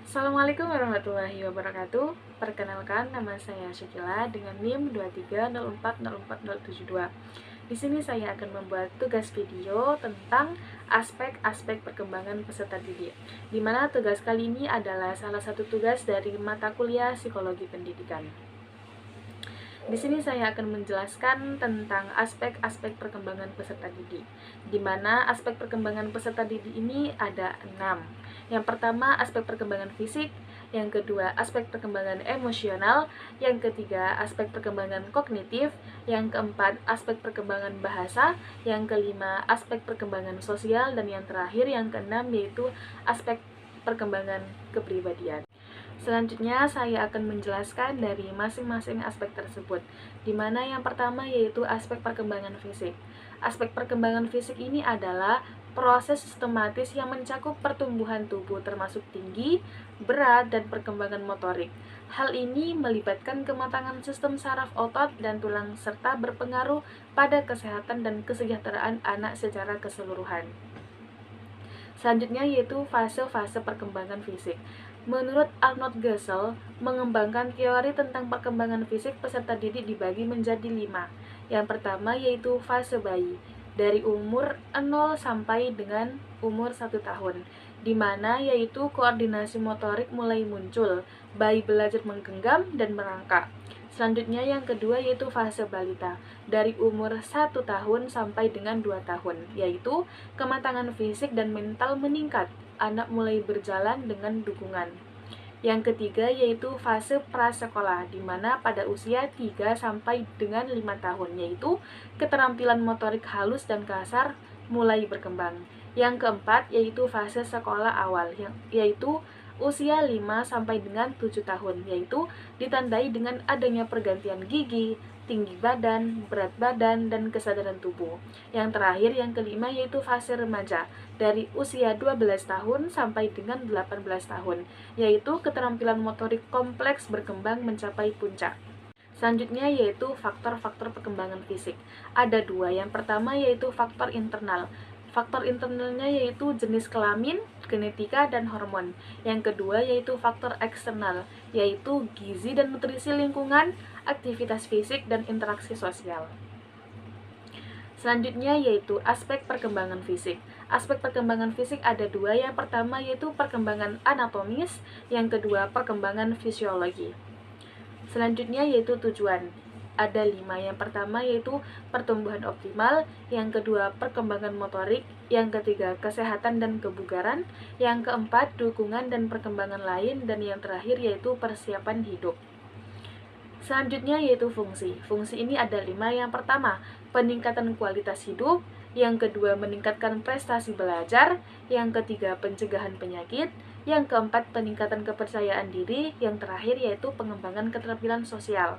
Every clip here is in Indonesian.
Assalamualaikum warahmatullahi wabarakatuh. Perkenalkan, nama saya Syakila dengan NIM 230404072. Di sini saya akan membuat tugas video tentang aspek-aspek perkembangan peserta didik. Di mana tugas kali ini adalah salah satu tugas dari mata kuliah Psikologi Pendidikan. Di sini saya akan menjelaskan tentang aspek-aspek perkembangan peserta didik, di mana aspek perkembangan peserta didik ini ada 6. Yang pertama, aspek perkembangan fisik. Yang kedua, aspek perkembangan emosional. Yang ketiga, aspek perkembangan kognitif. Yang keempat, aspek perkembangan bahasa. Yang kelima, aspek perkembangan sosial. Dan yang terakhir, yang keenam, yaitu aspek perkembangan kepribadian. Selanjutnya, saya akan menjelaskan dari masing-masing aspek tersebut, di mana yang pertama yaitu aspek perkembangan fisik. Aspek perkembangan fisik ini adalah proses sistematis yang mencakup pertumbuhan tubuh termasuk tinggi, berat, dan perkembangan motorik. Hal ini melibatkan kematangan sistem saraf otot dan tulang serta berpengaruh pada kesehatan dan kesejahteraan anak secara keseluruhan. Selanjutnya yaitu fase-fase perkembangan fisik. Menurut Arnold Gesell, mengembangkan teori tentang perkembangan fisik peserta didik dibagi menjadi 5. Yang pertama yaitu fase bayi, dari umur 0 sampai dengan umur 1 tahun, di mana yaitu koordinasi motorik mulai muncul, bayi belajar menggenggam dan merangkak. Selanjutnya yang kedua yaitu fase balita, dari umur 1 tahun sampai dengan 2 tahun, yaitu kematangan fisik dan mental meningkat, anak mulai berjalan dengan dukungan. Yang ketiga yaitu fase prasekolah, di mana pada usia 3 sampai dengan 5 tahun, yaitu keterampilan motorik halus dan kasar mulai berkembang. Yang keempat yaitu fase sekolah awal, yaitu usia 5 sampai dengan 7 tahun, yaitu ditandai dengan adanya pergantian gigi, tinggi badan, berat badan, dan kesadaran tubuh. Yang terakhir, yang kelima, yaitu fase remaja, dari usia 12 tahun sampai dengan 18 tahun, yaitu keterampilan motorik kompleks berkembang mencapai puncak. Selanjutnya yaitu faktor-faktor perkembangan fisik. Ada 2, yang pertama yaitu faktor internal. Faktor internalnya yaitu jenis kelamin, genetika, dan hormon. Yang kedua yaitu faktor eksternal, yaitu gizi dan nutrisi lingkungan, aktivitas fisik, dan interaksi sosial. Selanjutnya yaitu aspek perkembangan fisik. Aspek perkembangan fisik ada 2, yang pertama yaitu perkembangan anatomis, yang kedua perkembangan fisiologi. Selanjutnya yaitu tujuan. Ada 5, yang pertama yaitu pertumbuhan optimal, yang kedua perkembangan motorik, yang ketiga kesehatan dan kebugaran, yang keempat dukungan dan perkembangan lain, dan yang terakhir yaitu persiapan hidup. Selanjutnya yaitu fungsi. Fungsi ini ada 5, yang pertama peningkatan kualitas hidup, yang kedua meningkatkan prestasi belajar, yang ketiga pencegahan penyakit, yang keempat peningkatan kepercayaan diri, yang terakhir yaitu pengembangan keterampilan sosial.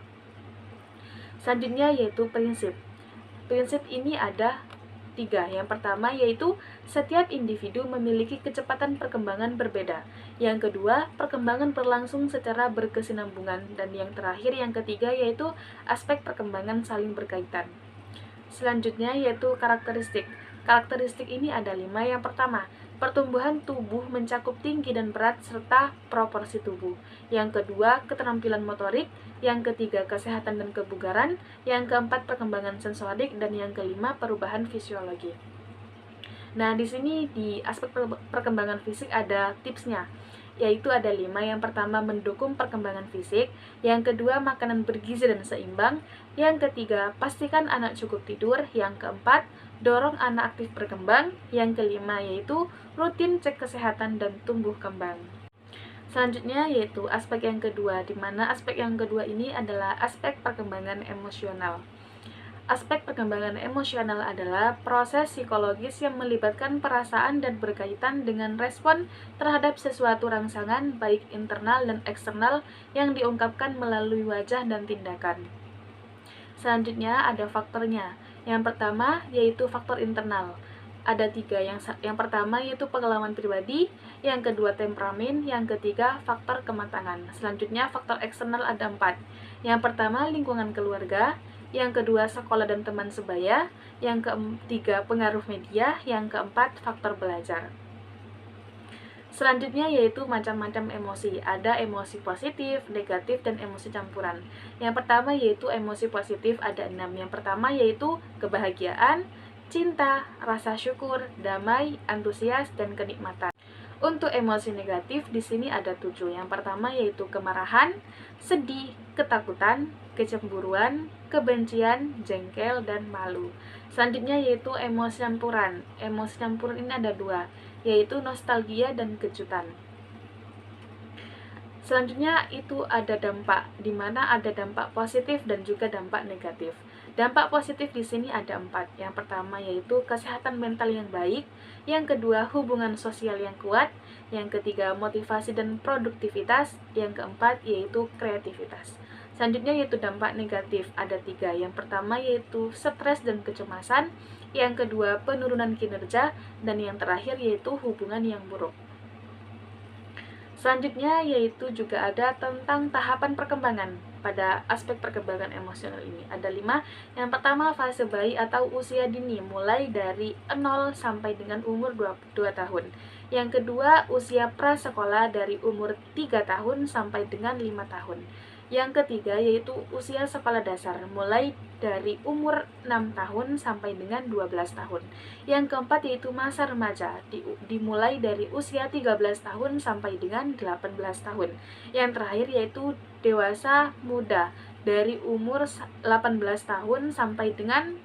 Selanjutnya yaitu prinsip. Prinsip ini ada 3. Yang pertama yaitu setiap individu memiliki kecepatan perkembangan berbeda. Yang kedua, perkembangan berlangsung secara berkesinambungan. Dan yang terakhir, yang ketiga yaitu aspek perkembangan saling berkaitan. Selanjutnya yaitu karakteristik. Karakteristik ini ada 5. Yang pertama, pertumbuhan tubuh mencakup tinggi dan berat serta proporsi tubuh. Yang kedua, keterampilan motorik. Yang ketiga, kesehatan dan kebugaran. Yang keempat, perkembangan sensorik. Dan yang kelima, perubahan fisiologi. Nah, di sini di aspek perkembangan fisik ada tipsnya, yaitu ada 5. Yang pertama, mendukung perkembangan fisik. Yang kedua, makanan bergizi dan seimbang. Yang ketiga, pastikan anak cukup tidur. Yang keempat, dorong anak aktif berkembang. Yang kelima, yaitu rutin cek kesehatan dan tumbuh kembang. Selanjutnya yaitu aspek yang kedua, di mana aspek yang kedua ini adalah aspek perkembangan emosional. Aspek perkembangan emosional adalah proses psikologis yang melibatkan perasaan dan berkaitan dengan respon terhadap sesuatu rangsangan, baik internal dan eksternal, yang diungkapkan melalui wajah dan tindakan. Selanjutnya ada faktornya. Yang pertama yaitu faktor internal. Ada 3. Yang pertama yaitu pengalaman pribadi, yang kedua temperamen, yang ketiga faktor kematangan. Selanjutnya faktor eksternal ada 4. Yang pertama lingkungan keluarga, yang kedua sekolah dan teman sebaya, yang ketiga pengaruh media, yang keempat faktor belajar. Selanjutnya yaitu macam-macam emosi. Ada emosi positif, negatif, dan emosi campuran. Yang pertama yaitu emosi positif, ada 6. Yang pertama yaitu kebahagiaan, cinta, rasa syukur, damai, antusias, dan kenikmatan. Untuk emosi negatif di sini ada 7. Yang pertama yaitu kemarahan, sedih, ketakutan, kecemburuan, kebencian, jengkel, dan malu. Selanjutnya yaitu emosi campuran. Emosi campuran ini ada 2, yaitu nostalgia dan kejutan. Selanjutnya itu ada dampak, di mana ada dampak positif dan juga dampak negatif. Dampak positif di sini ada 4. Yang pertama yaitu kesehatan mental yang baik, yang kedua hubungan sosial yang kuat, yang ketiga motivasi dan produktivitas, yang keempat yaitu kreativitas. Selanjutnya yaitu dampak negatif, ada 3. Yang pertama yaitu stres dan kecemasan, yang kedua penurunan kinerja, dan yang terakhir yaitu hubungan yang buruk. Selanjutnya yaitu juga ada tentang tahapan perkembangan pada aspek perkembangan emosional ini. Ada 5. Yang pertama fase bayi atau usia dini, mulai dari 0 sampai dengan umur 2 tahun. Yang kedua usia prasekolah dari umur 3 tahun sampai dengan 5 tahun. Yang ketiga yaitu usia sekolah dasar, mulai dari umur 6 tahun sampai dengan 12 tahun. Yang keempat yaitu masa remaja, dimulai dari usia 13 tahun sampai dengan 18 tahun. Yang terakhir yaitu dewasa muda, dari umur 18 tahun sampai dengan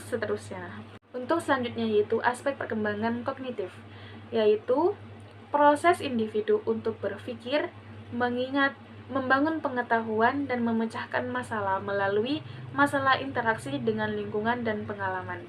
seterusnya. Untuk selanjutnya yaitu aspek perkembangan kognitif, yaitu proses individu untuk berpikir, mengingat, membangun pengetahuan, dan memecahkan masalah melalui masalah interaksi dengan lingkungan dan pengalaman.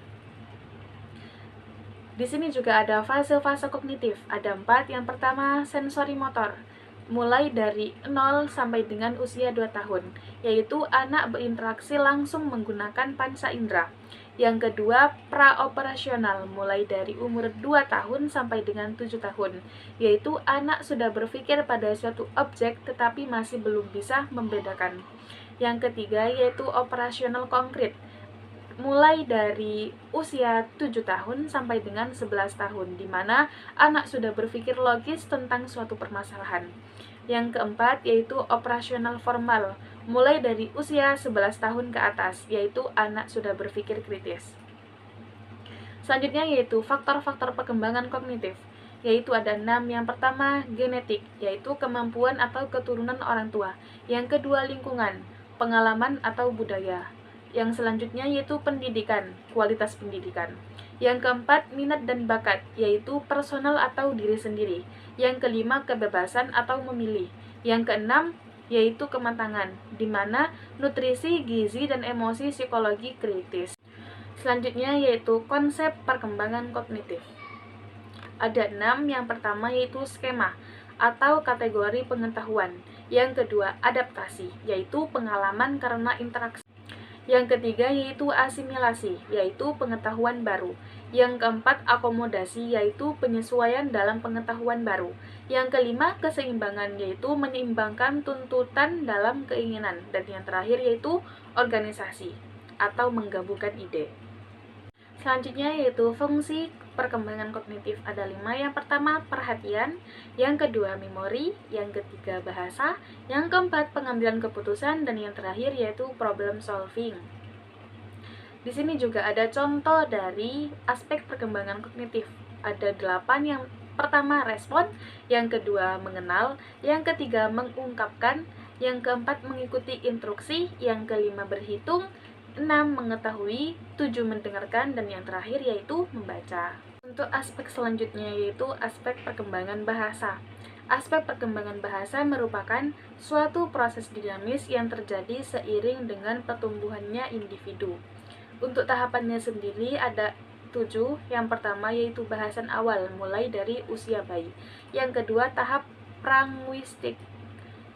Di sini juga ada fase-fase kognitif, ada 4. Yang pertama sensori motor, mulai dari 0 sampai dengan usia 2 tahun, yaitu anak berinteraksi langsung menggunakan panca indera. Yang kedua, praoperasional, mulai dari umur 2 tahun sampai dengan 7 tahun, yaitu anak sudah berpikir pada suatu objek tetapi masih belum bisa membedakan. Yang ketiga, yaitu operasional konkret, mulai dari usia 7 tahun sampai dengan 11 tahun, di mana anak sudah berpikir logis tentang suatu permasalahan. Yang keempat, yaitu operasional formal, mulai dari usia 11 tahun ke atas, yaitu anak sudah berpikir kritis. Selanjutnya yaitu faktor-faktor perkembangan kognitif, yaitu ada 6. Yang pertama, genetik, yaitu kemampuan atau keturunan orang tua. Yang kedua, lingkungan, pengalaman atau budaya. Yang selanjutnya yaitu pendidikan, kualitas pendidikan. Yang keempat, minat dan bakat, yaitu personal atau diri sendiri. Yang kelima, kebebasan atau memilih. Yang keenam, yaitu kematangan, di mana nutrisi, gizi, dan emosi psikologi kritis. Selanjutnya yaitu konsep perkembangan kognitif. Ada 6. Yang pertama yaitu skema atau kategori pengetahuan. Yang kedua, adaptasi, yaitu pengalaman karena interaksi. Yang ketiga yaitu asimilasi, yaitu pengetahuan baru. Yang keempat, akomodasi, yaitu penyesuaian dalam pengetahuan baru. Yang kelima, keseimbangan, yaitu menyeimbangkan tuntutan dalam keinginan. Dan yang terakhir yaitu organisasi atau menggabungkan ide. Selanjutnya yaitu fungsi perkembangan kognitif, ada 5. Yang pertama perhatian, yang kedua memori, yang ketiga bahasa, yang keempat pengambilan keputusan, dan yang terakhir yaitu problem solving. Di sini juga ada contoh dari aspek perkembangan kognitif, ada 8. Yang pertama respon, yang kedua mengenal, yang ketiga mengungkapkan, yang keempat mengikuti instruksi, yang kelima berhitung, 6 mengetahui, 7 mendengarkan, dan yang terakhir yaitu membaca. Untuk aspek selanjutnya yaitu aspek perkembangan bahasa. Aspek perkembangan bahasa merupakan suatu proses dinamis yang terjadi seiring dengan pertumbuhannya individu. Untuk tahapannya sendiri ada 7. Yang pertama yaitu bahasan awal, mulai dari usia bayi. Yang kedua tahap prangwistik,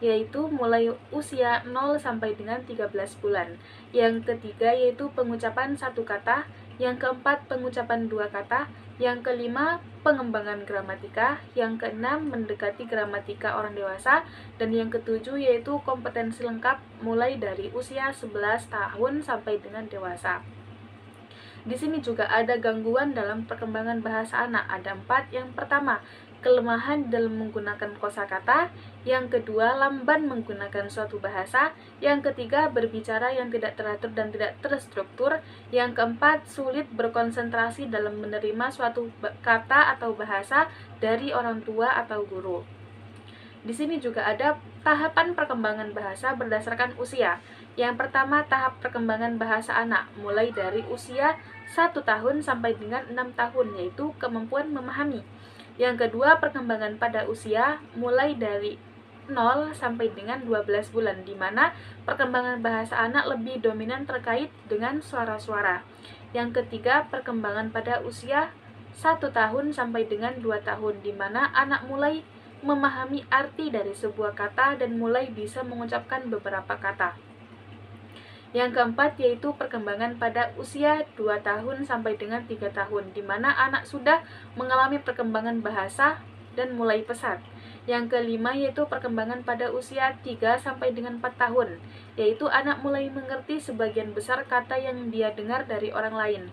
yaitu mulai usia 0 sampai dengan 13 bulan. Yang ketiga yaitu pengucapan satu kata, yang keempat pengucapan 2 kata, yang kelima pengembangan gramatika, yang keenam mendekati gramatika orang dewasa, dan yang ketujuh yaitu kompetensi lengkap mulai dari usia 11 tahun sampai dengan dewasa. Di sini juga ada gangguan dalam perkembangan bahasa anak, ada 4. Yang pertama, kelemahan dalam menggunakan kosakata, yang kedua lamban menggunakan suatu bahasa, yang ketiga berbicara yang tidak teratur dan tidak terstruktur, yang keempat sulit berkonsentrasi dalam menerima suatu kata atau bahasa dari orang tua atau guru. Di sini juga ada tahapan perkembangan bahasa berdasarkan usia. Yang pertama, tahap perkembangan bahasa anak, mulai dari usia 1 tahun sampai dengan 6 tahun, yaitu kemampuan memahami. Yang kedua, perkembangan pada usia mulai dari 0 sampai dengan 12 bulan, di mana perkembangan bahasa anak lebih dominan terkait dengan suara-suara. Yang ketiga, perkembangan pada usia 1 tahun sampai dengan 2 tahun, di mana anak mulai memahami arti dari sebuah kata dan mulai bisa mengucapkan beberapa kata. Yang keempat yaitu perkembangan pada usia 2 tahun sampai dengan 3 tahun, di mana anak sudah mengalami perkembangan bahasa dan mulai pesat. Yang kelima yaitu perkembangan pada usia 3 sampai dengan 4 tahun, yaitu anak mulai mengerti sebagian besar kata yang dia dengar dari orang lain.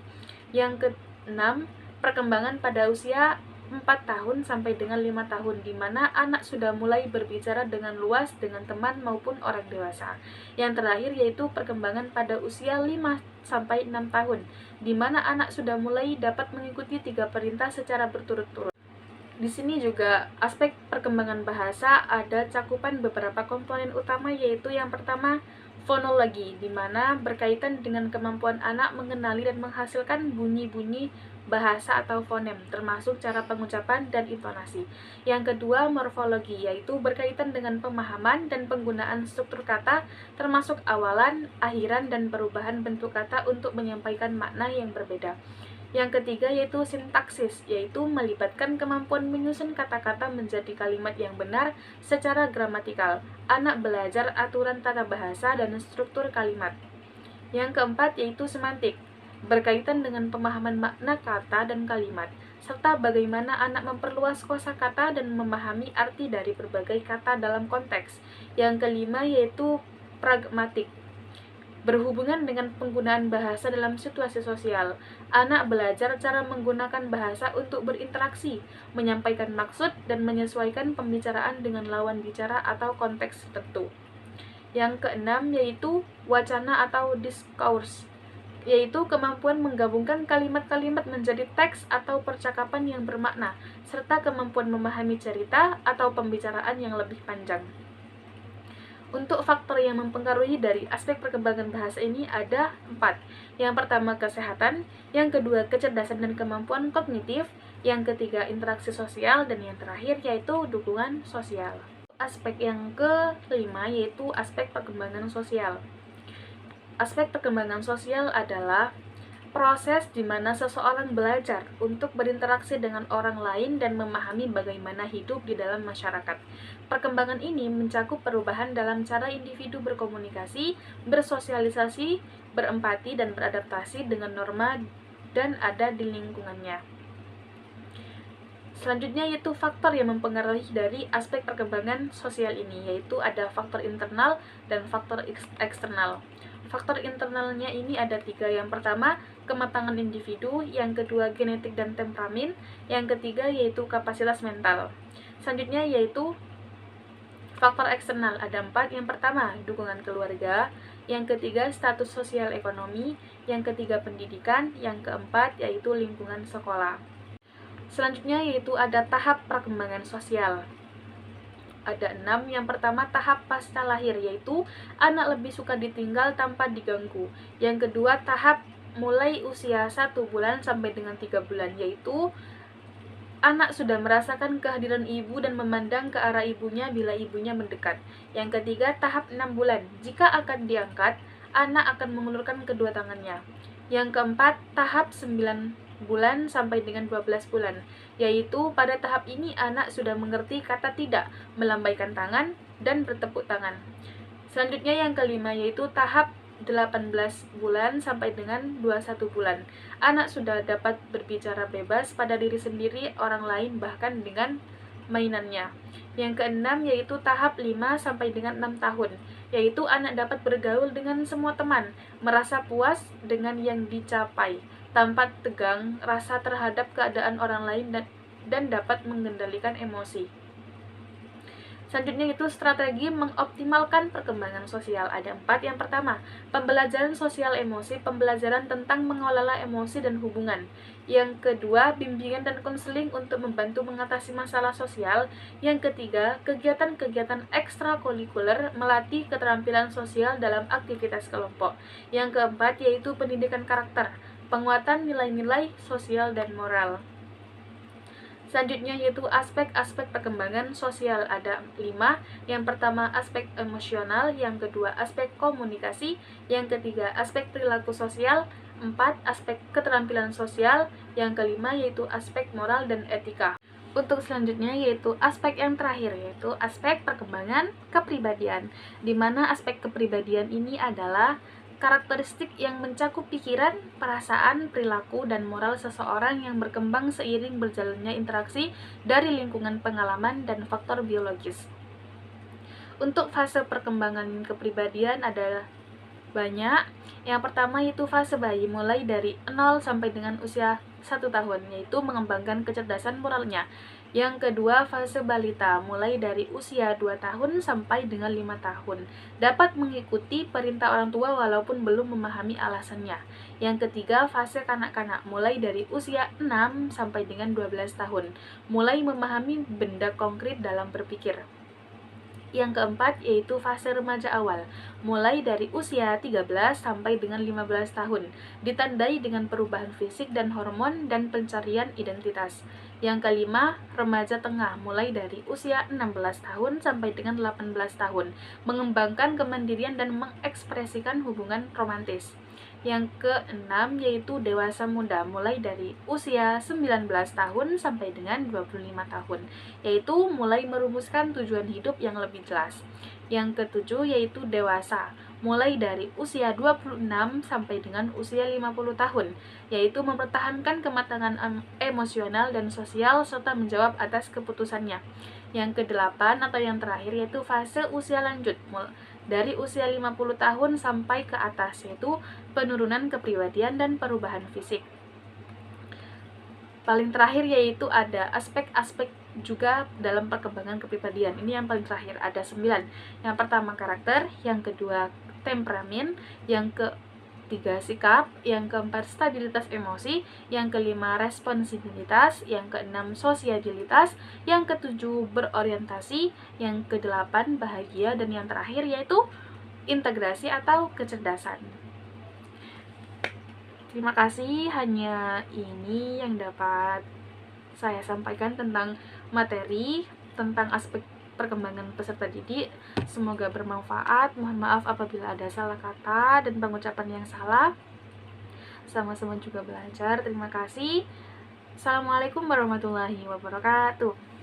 Yang keenam, perkembangan pada usia 4 tahun sampai dengan 5 tahun, di mana anak sudah mulai berbicara dengan luas dengan teman maupun orang dewasa. Yang terakhir yaitu perkembangan pada usia 5 sampai 6 tahun, di mana anak sudah mulai dapat mengikuti 3 perintah secara berturut-turut. Di sini juga aspek perkembangan bahasa ada cakupan beberapa komponen utama, yaitu yang pertama fonologi, di mana berkaitan dengan kemampuan anak mengenali dan menghasilkan bunyi-bunyi bahasa atau fonem, termasuk cara pengucapan dan intonasi. Yang kedua, morfologi, yaitu berkaitan dengan pemahaman dan penggunaan struktur kata, termasuk awalan, akhiran, dan perubahan bentuk kata untuk menyampaikan makna yang berbeda. Yang ketiga yaitu sintaksis, yaitu melibatkan kemampuan menyusun kata-kata menjadi kalimat yang benar secara gramatikal. Anak belajar aturan tata bahasa dan struktur kalimat. Yang keempat yaitu semantik, berkaitan dengan pemahaman makna kata dan kalimat, serta bagaimana anak memperluas kosakata dan memahami arti dari berbagai kata dalam konteks. Yang kelima yaitu pragmatik, berhubungan dengan penggunaan bahasa dalam situasi sosial. Anak belajar cara menggunakan bahasa untuk berinteraksi, menyampaikan maksud, dan menyesuaikan pembicaraan dengan lawan bicara atau konteks tertentu. Yang keenam yaitu wacana atau discourse, yaitu kemampuan menggabungkan kalimat-kalimat menjadi teks atau percakapan yang bermakna, serta kemampuan memahami cerita atau pembicaraan yang lebih panjang. Untuk faktor yang mempengaruhi dari aspek perkembangan bahasa ini ada 4. Yang pertama kesehatan, yang kedua kecerdasan dan kemampuan kognitif, yang ketiga interaksi sosial, dan yang terakhir yaitu dukungan sosial. Aspek yang kelima yaitu aspek perkembangan sosial. Aspek perkembangan sosial adalah proses di mana seseorang belajar untuk berinteraksi dengan orang lain dan memahami bagaimana hidup di dalam masyarakat. Perkembangan ini mencakup perubahan dalam cara individu berkomunikasi, bersosialisasi, berempati, dan beradaptasi dengan norma dan ada di lingkungannya. Selanjutnya yaitu faktor yang mempengaruhi dari aspek perkembangan sosial ini, yaitu ada faktor internal dan faktor eksternal. Faktor internalnya ini ada 3. Yang pertama, kematangan individu, yang kedua genetik dan temperamen, yang ketiga yaitu kapasitas mental. Selanjutnya yaitu faktor eksternal, ada 4. Yang pertama, dukungan keluarga, yang ketiga status sosial ekonomi, yang ketiga pendidikan, yang keempat yaitu lingkungan sekolah. Selanjutnya yaitu ada tahap perkembangan sosial. Ada 6. Yang pertama tahap pasca lahir, yaitu anak lebih suka ditinggal tanpa diganggu. Yang kedua tahap mulai usia 1 bulan sampai dengan 3 bulan, yaitu anak sudah merasakan kehadiran ibu dan memandang ke arah ibunya bila ibunya mendekat. Yang ketiga tahap 6 bulan, jika akan diangkat, anak akan mengulurkan kedua tangannya. Yang keempat tahap 9 bulan sampai dengan 12 bulan, yaitu pada tahap ini anak sudah mengerti kata tidak, melambaikan tangan, dan bertepuk tangan. Selanjutnya yang kelima yaitu tahap 18 bulan sampai dengan 21 bulan. Anak sudah dapat berbicara bebas pada diri sendiri, orang lain, bahkan dengan mainannya. Yang keenam yaitu tahap 5 sampai dengan 6 tahun, yaitu anak dapat bergaul dengan semua teman, merasa puas dengan yang dicapai, tanpa tegang rasa terhadap keadaan orang lain dan dapat mengendalikan emosi. Selanjutnya itu strategi mengoptimalkan perkembangan sosial. Ada 4. Yang pertama, pembelajaran sosial emosi, pembelajaran tentang mengelola emosi dan hubungan. Yang kedua, bimbingan dan konseling untuk membantu mengatasi masalah sosial. Yang ketiga, kegiatan-kegiatan ekstrakurikuler melatih keterampilan sosial dalam aktivitas kelompok. Yang keempat, yaitu pendidikan karakter, penguatan nilai-nilai sosial dan moral. Selanjutnya yaitu aspek-aspek perkembangan sosial. Ada 5. Yang pertama aspek emosional, yang kedua aspek komunikasi, yang ketiga aspek perilaku sosial, 4. aspek keterampilan sosial, yang kelima yaitu aspek moral dan etika. Untuk selanjutnya yaitu aspek yang terakhir, yaitu aspek perkembangan kepribadian, di mana aspek kepribadian ini adalah karakteristik yang mencakup pikiran, perasaan, perilaku, dan moral seseorang yang berkembang seiring berjalannya interaksi dari lingkungan, pengalaman, dan faktor biologis. Untuk fase perkembangan kepribadian ada banyak. Yang pertama yaitu fase bayi, mulai dari 0 sampai dengan usia 1 tahun, yaitu mengembangkan kecerdasan moralnya. Yang kedua, fase balita, mulai dari usia 2 tahun sampai dengan 5 tahun. Dapat mengikuti perintah orang tua walaupun belum memahami alasannya. Yang ketiga, fase kanak-kanak, mulai dari usia 6 sampai dengan 12 tahun. Mulai memahami benda konkret dalam berpikir. Yang keempat yaitu fase remaja awal, mulai dari usia 13 sampai dengan 15 tahun, ditandai dengan perubahan fisik dan hormon dan pencarian identitas. Yang kelima, remaja tengah, mulai dari usia 16 tahun sampai dengan 18 tahun, mengembangkan kemandirian dan mengekspresikan hubungan romantis. Yang keenam yaitu dewasa muda, mulai dari usia 19 tahun sampai dengan 25 tahun, yaitu mulai merumuskan tujuan hidup yang lebih jelas. Yang ketujuh yaitu dewasa, mulai dari usia 26 sampai dengan usia 50 tahun, yaitu mempertahankan kematangan emosional dan sosial serta menjawab atas keputusannya. Yang kedelapan atau yang terakhir yaitu fase usia lanjut, dari usia 50 tahun sampai ke atas, yaitu penurunan kepribadian dan perubahan fisik. Paling terakhir yaitu ada aspek-aspek juga dalam perkembangan kepribadian. Ini yang paling terakhir, ada 9. Yang pertama karakter, yang kedua temperamen, yang ketiga sikap, yang keempat stabilitas emosi, yang kelima responsibilitas, yang keenam sosiabilitas, yang ketujuh berorientasi, yang kedelapan bahagia, dan yang terakhir yaitu integrasi atau kecerdasan. Terima kasih, hanya ini yang dapat saya sampaikan tentang materi, tentang aspek perkembangan peserta didik. Semoga bermanfaat. Mohon maaf apabila ada salah kata dan pengucapan yang salah. Sama-sama juga belajar. Terima kasih. Assalamualaikum warahmatullahi wabarakatuh.